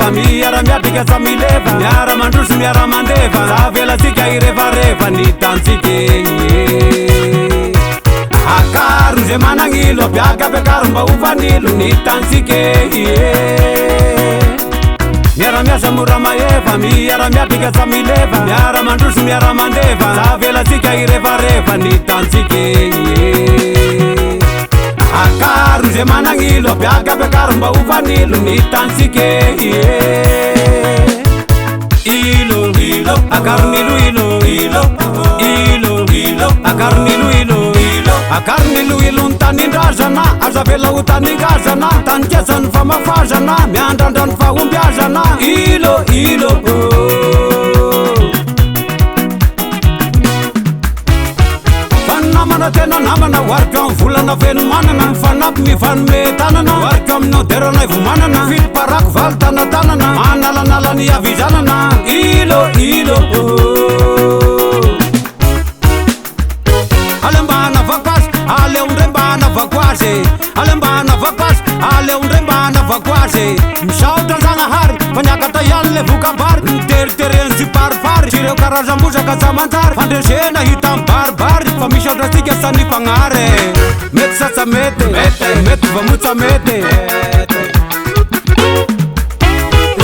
maeva miara-miatrika samileva miara mandroso miara mandeva zavelatsika irevareva ny tansika egny akaro ze managnilo biakabiakaro mba ovanilo ny tansika egny miara-miasa mora maeva miara-miatrika samileva miara mandroso miara mandeva zavelatsika irevareva ny tansika egny akaro ze managnilo biakabiakaro mba ovanilo ny tansika ilo ilo akarnilo ilo ilo ilo ilo akarnilo ilo ilo akarnilo ilo ntanindrazana azavela utaningazana tanikesany famafazana miandrandra ny fahombiazana ilo ilo fanamana tena namana wariko amin'ny volana venomanana mifanampy mifanome tanana wariko aminao derana ivomanana filiparako valo tanatanana manalanala ny avizanana ilo ilo alembana vakoazy aleondre mbana vakoazy alembana vakoazy aleondre mbana vakoazy misaotra zagnahary faniakata ihany le vokabary miteriterenzy sy paripary tsireo karazam-bozaka samanjary fandresena hita amin'ny baribary fa misaotra tsika sany fagnary mety satsa mety mety vamotsa mety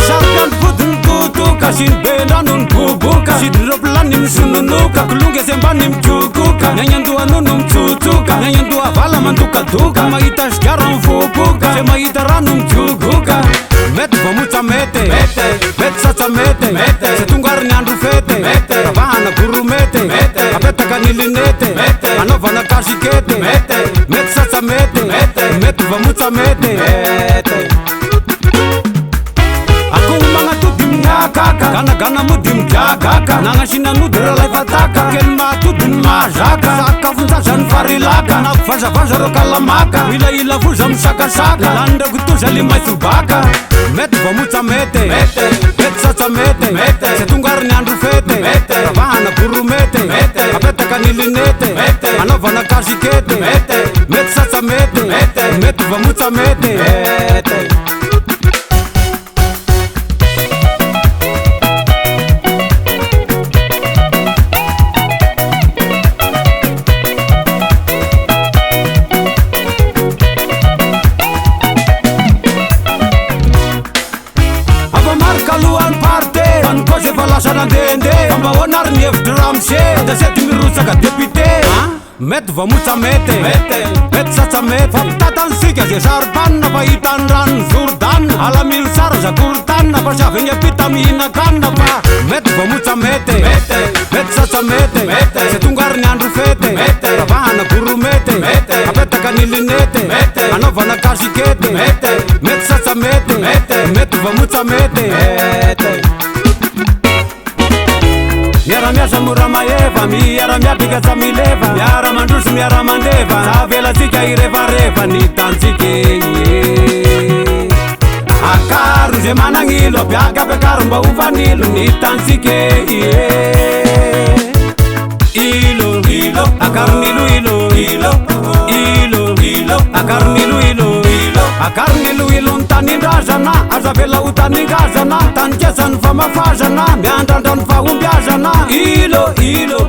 sarikany vodiny totoka sy ny bendrano ny boboka sidiny ropilany misononoka kolonga se mbany mitsokoka miagnandohano no mitsotsoka miagnandoha vala mandokadoka mahita sigara mivoboka se mahita rano mitsogoka mety vamotsa mety mety satsa mety se tongary ny andro fety ravahana goromety apetaka ny linety anaovana kasikety mety satsa mety mety vamotsa mety akoho magnatody miakaka ganagana mody midiagaka nagnasinanody ralay fataka kely mahatody ny mahazaka sakafonjazany farilaka nakovazavaza ro kalamaka ilaila voza misakasaka landrako toza le maithobaka mety vamotsa mety mety satsa mety se tongary ny andro fety ravahana goromety apetaka ny linety anaovana kasikety mety satsa mety mety vamotsa mety Koze falasana ndende famba honary ny hevitry ramose da sety mirotsaka député mety vamotsa mety mety satsa mety fampitatansika ze sarotanina fa hitany ranony jordan alamily sara zakorotanina fa savy ny apita mihinakanina fa mety vamotsa mety mety satsa mety se tongary ny andro fety ravahana goromety apetaka ny linety anaovana kasikety mety satsa mety mety vamotsa mety miara-miasa mora maeva miara-miatrika samileva miara mandroso miara mandeva zavelatsika irevareva ny tansika egny akaro ze managnilo biakabiakaro mba ovanilo ny tansika egny ilo ilo akarnilo ilo ilo ilo ilo akarnilo ilo ilo akarnilo ilo ntanindrazana azavela utaningazana tanikesany famafazana miandrandra ny fahombiazana ilo ilo